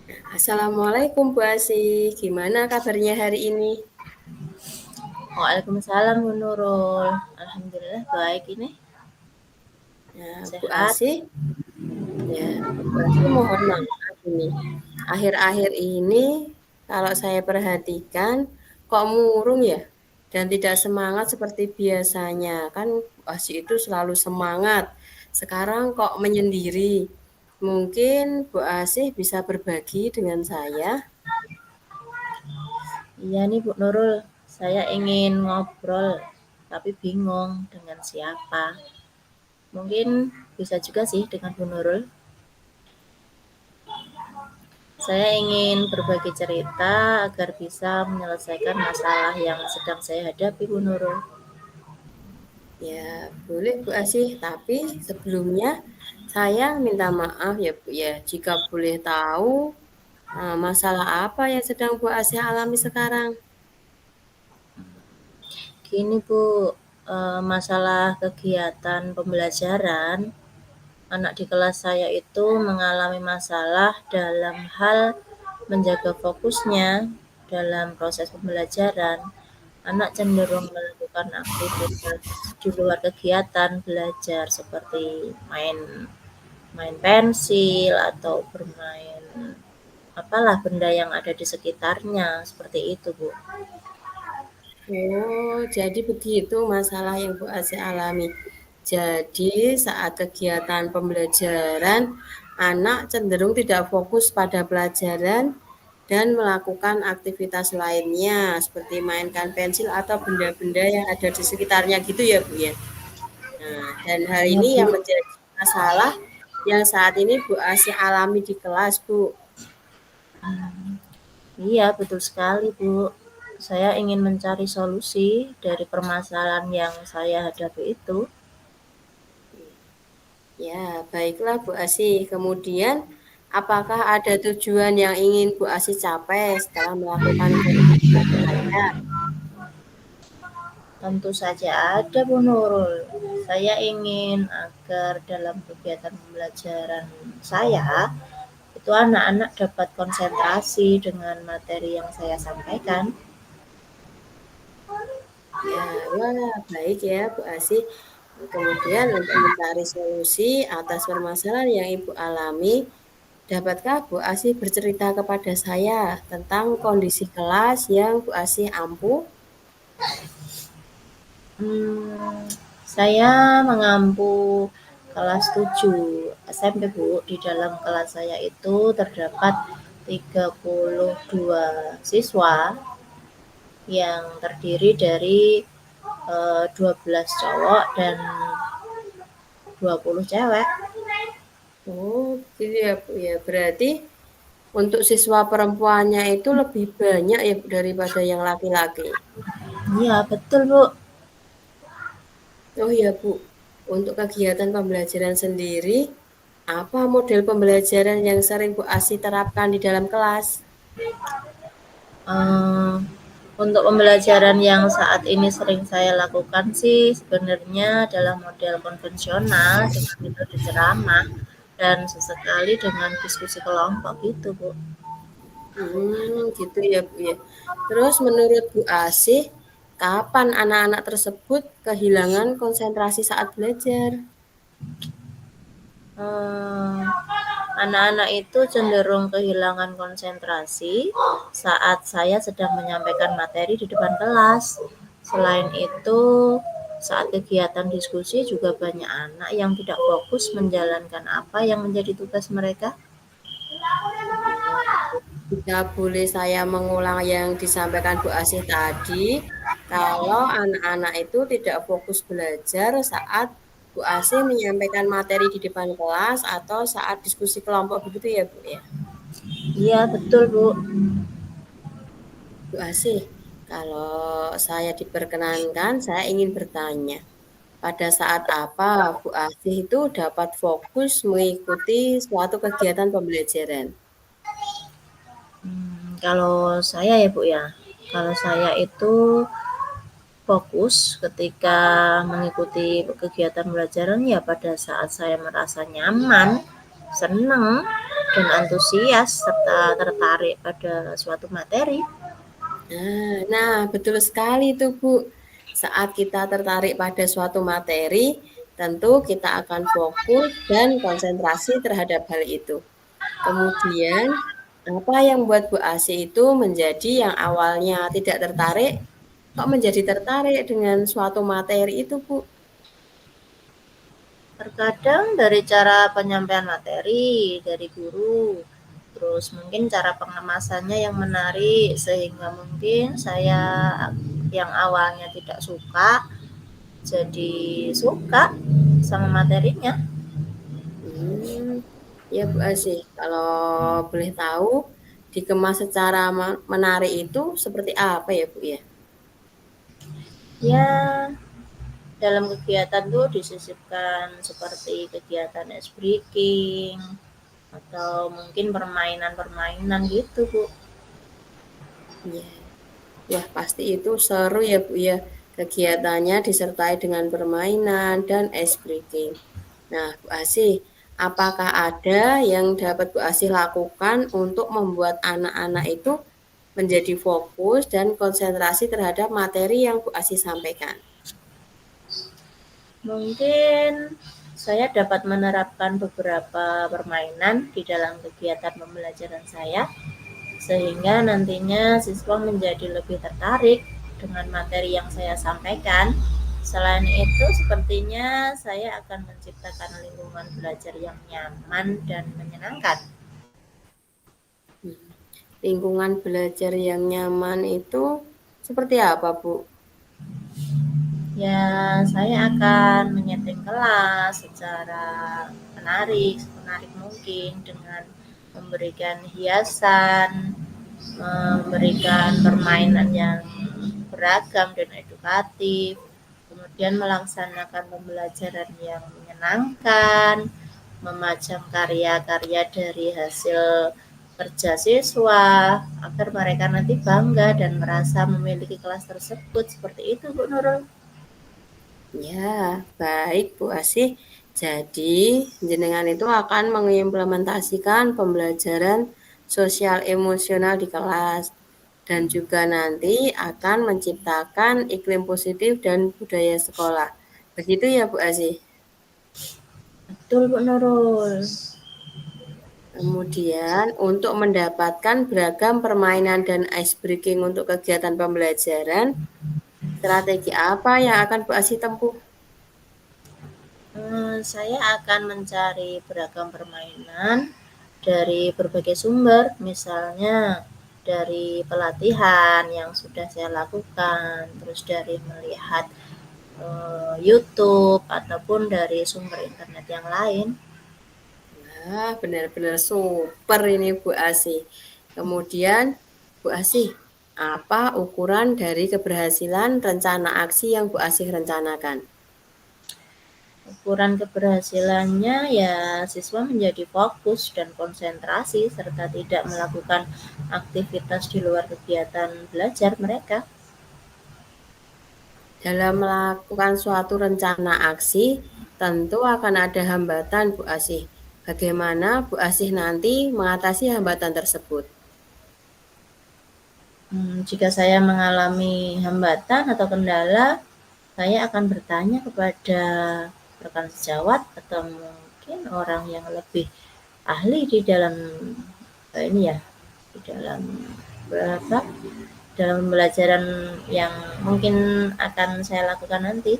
Assalamualaikum Bu Asih, gimana kabarnya hari ini? Waalaikumsalam Bu Nurul. Alhamdulillah baik ini. Nah, Bu Sehat. Asih, ya, Bu Asih mohon maaf ini. Akhir-akhir ini kalau saya perhatikan kok murung ya dan tidak semangat seperti biasanya. Kan Bu Asih itu selalu semangat. Sekarang kok menyendiri. Mungkin Bu Asih bisa berbagi dengan saya. Iya nih Bu Nurul, saya ingin ngobrol tapi bingung dengan siapa. Mungkin bisa juga sih dengan Bu Nurul. Saya ingin berbagi cerita agar bisa menyelesaikan masalah yang sedang saya hadapi Bu Nurul. Ya, boleh Bu Asih, tapi sebelumnya saya minta maaf ya Bu ya, jika boleh tahu masalah apa yang sedang Bu Asih alami sekarang? Gini Bu, masalah kegiatan pembelajaran anak di kelas saya itu mengalami masalah dalam hal menjaga fokusnya dalam proses pembelajaran. Anak cenderung melakukan aktivitas di luar kegiatan belajar seperti main main pensil atau bermain apalah benda yang ada di sekitarnya seperti itu, Bu. Oh, jadi begitu masalah yang Bu Asih alami. Jadi saat kegiatan pembelajaran, anak cenderung tidak fokus pada pelajaran dan melakukan aktivitas lainnya, seperti mainkan pensil atau benda-benda yang ada di sekitarnya gitu ya Bu ya? Nah, dan hal Iya, ini yang Bu. menjadi masalah yang saat ini Bu Asih alami di kelas, Bu. Iya, betul sekali, Bu. Saya ingin mencari solusi dari permasalahan yang saya hadapi itu. Ya, baiklah Bu Asih. Kemudian, apakah ada tujuan yang ingin Bu Asih capai setelah melakukan koreksi dari saya? Tentu saja ada, Bu Nurul. Saya ingin agar dalam kegiatan pembelajaran saya, itu anak-anak dapat konsentrasi dengan materi yang saya sampaikan. Ya, wah, baik ya Bu Asih. Kemudian untuk mencari solusi atas permasalahan yang Ibu alami, dapatkah Bu Asih bercerita kepada saya tentang kondisi kelas yang Bu Asih ampuh? Hmm, saya mengampu kelas 7 SMP, Bu. Di dalam kelas saya itu terdapat 32 siswa yang terdiri dari 12 cowok dan 20 cewek. Oh, gitu ya Bu ya. Berarti untuk siswa perempuannya itu lebih banyak ya Bu, daripada yang laki-laki. Iya, betul, Bu. Oh ya Bu, untuk kegiatan pembelajaran sendiri, apa model pembelajaran yang sering Bu Asih terapkan di dalam kelas? Eee, untuk pembelajaran yang saat ini sering saya lakukan sih sebenarnya adalah model konvensional dengan metode ceramah dan sesekali dengan diskusi kelompok gitu, Bu. Gitu ya Bu ya. Terus menurut Bu Asih, kapan anak-anak tersebut kehilangan konsentrasi saat belajar? Eee, anak-anak itu cenderung kehilangan konsentrasi saat saya sedang menyampaikan materi di depan kelas. Selain itu, saat kegiatan diskusi juga banyak anak yang tidak fokus menjalankan apa yang menjadi tugas mereka. Jika boleh saya mengulang yang disampaikan Bu Asih tadi, kalau anak-anak itu tidak fokus belajar saat Bu Asih menyampaikan materi di depan kelas atau saat diskusi kelompok begitu ya Bu ya? Iya, betul, Bu. Bu Asih, kalau saya diperkenankan, saya ingin bertanya, pada saat apa Bu Asih itu dapat fokus mengikuti suatu kegiatan pembelajaran? Kalau saya ya, Bu, ya. Kalau saya itu fokus ketika mengikuti kegiatan pembelajaran ya pada saat saya merasa nyaman, senang, dan antusias serta tertarik pada suatu materi. Nah, betul sekali tuh, Bu. Saat kita tertarik pada suatu materi, tentu kita akan fokus dan konsentrasi terhadap hal itu. Kemudian, apa yang membuat Bu Asih itu menjadi yang awalnya tidak tertarik, kok menjadi tertarik dengan suatu materi itu, Bu? Terkadang dari cara penyampaian materi dari guru, terus mungkin cara pengemasannya yang menarik sehingga mungkin saya yang awalnya tidak suka jadi suka sama materinya. Hmm, ya Bu Asih, kalau boleh tahu, dikemas secara menarik itu seperti apa ya Bu ya? Ya, dalam kegiatan tuh disisipkan seperti kegiatan ice breaking atau mungkin permainan-permainan gitu, Bu. Ya. Wah, pasti itu seru ya Bu ya. Kegiatannya disertai dengan permainan dan ice breaking. Nah, Bu Asih, apakah ada yang dapat Bu Asih lakukan untuk membuat anak-anak itu menjadi fokus dan konsentrasi terhadap materi yang Bu Asih sampaikan? Mungkin saya dapat menerapkan beberapa permainan di dalam kegiatan pembelajaran saya, sehingga nantinya siswa menjadi lebih tertarik dengan materi yang saya sampaikan. Selain itu, sepertinya saya akan menciptakan lingkungan belajar yang nyaman dan menyenangkan. Hmm. Lingkungan belajar yang nyaman itu seperti apa, Bu? Ya, saya akan menyeting kelas secara menarik mungkin dengan memberikan hiasan, memberikan permainan yang beragam dan edukatif, kemudian melaksanakan pembelajaran yang menyenangkan, memajang karya-karya dari hasil kerja siswa agar mereka nanti bangga dan merasa memiliki kelas tersebut. Seperti itu, Bu Nurul. Ya, baik Bu Asih. Jadi, jenengan itu akan mengimplementasikan pembelajaran sosial emosional di kelas dan juga nanti akan menciptakan iklim positif dan budaya sekolah. Begitu ya Bu Asih? Betul, Bu Nurul. Kemudian untuk mendapatkan beragam permainan dan ice breaking untuk kegiatan pembelajaran, strategi apa yang akan Bu Asih tempuh? Saya akan mencari beragam permainan dari berbagai sumber, misalnya dari pelatihan yang sudah saya lakukan, terus dari melihat YouTube ataupun dari sumber internet yang lain. Wah, benar-benar super ini Bu Asih. Kemudian, Bu Asih, apa ukuran dari keberhasilan rencana aksi yang Bu Asih rencanakan? Ukuran keberhasilannya ya siswa menjadi fokus dan konsentrasi serta tidak melakukan aktivitas di luar kegiatan belajar mereka. Dalam melakukan suatu rencana aksi, tentu akan ada hambatan Bu Asih. Bagaimana Bu Asih nanti mengatasi hambatan tersebut? Jika saya mengalami hambatan atau kendala, saya akan bertanya kepada rekan sejawat atau mungkin orang yang lebih ahli di dalam ini ya, di dalam berapa dalam pembelajaran yang mungkin akan saya lakukan nanti.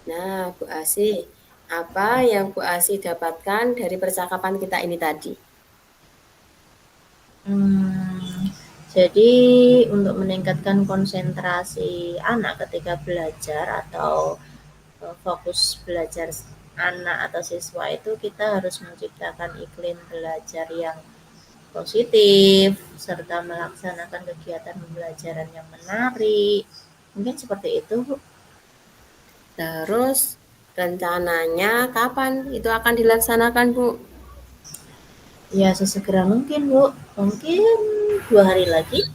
Nah, Bu Asih, apa yang Bu Asih dapatkan dari percakapan kita ini tadi? Hmm, jadi untuk meningkatkan konsentrasi anak ketika belajar atau fokus belajar anak atau siswa itu kita harus menciptakan iklim belajar yang positif serta melaksanakan kegiatan pembelajaran yang menarik. Mungkin seperti itu, Bu. Terus rencananya kapan itu akan dilaksanakan, Bu? Ya, sesegera mungkin, Bu. Mungkin 2 hari lagi.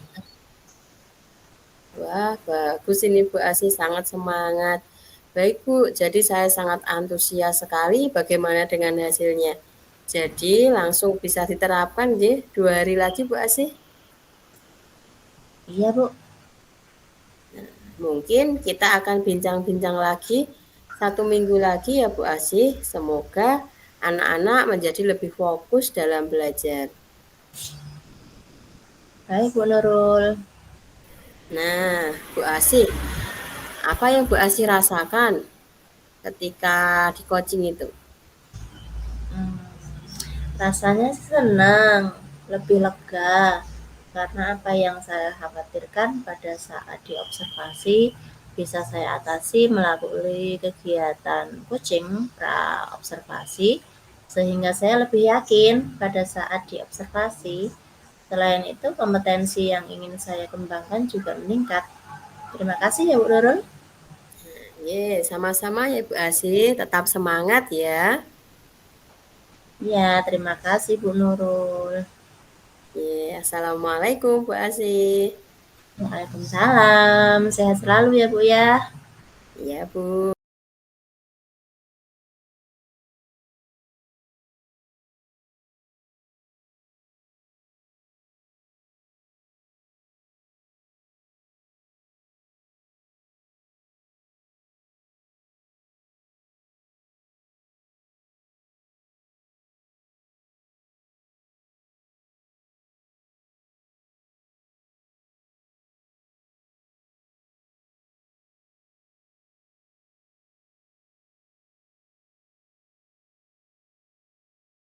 Wah, bagus ini Bu Asih sangat semangat. Baik Bu, jadi saya sangat antusias sekali bagaimana dengan hasilnya. Jadi langsung bisa diterapkan nggih 2 hari lagi Bu Asih. Iya, Bu. Mungkin kita akan bincang-bincang lagi 1 minggu lagi ya Bu Asih. Semoga anak-anak menjadi lebih fokus dalam belajar. Baik, Bu Nurul. Nah, Bu Asih, apa yang Bu Asih rasakan ketika di coaching itu? Hmm, rasanya senang, lebih lega, karena apa yang saya khawatirkan pada saat diobservasi bisa saya atasi melalui kegiatan coaching pra observasi, sehingga saya lebih yakin pada saat diobservasi. Selain itu, kompetensi yang ingin saya kembangkan juga meningkat. Terima kasih ya Bu Nurul. Ye, sama-sama ya Bu Asih, tetap semangat ya. Ya, terima kasih Bu Nurul. Ye, Assalamualaikum Bu Asih. Waalaikumsalam. Sehat selalu ya Bu ya. Iya Bu.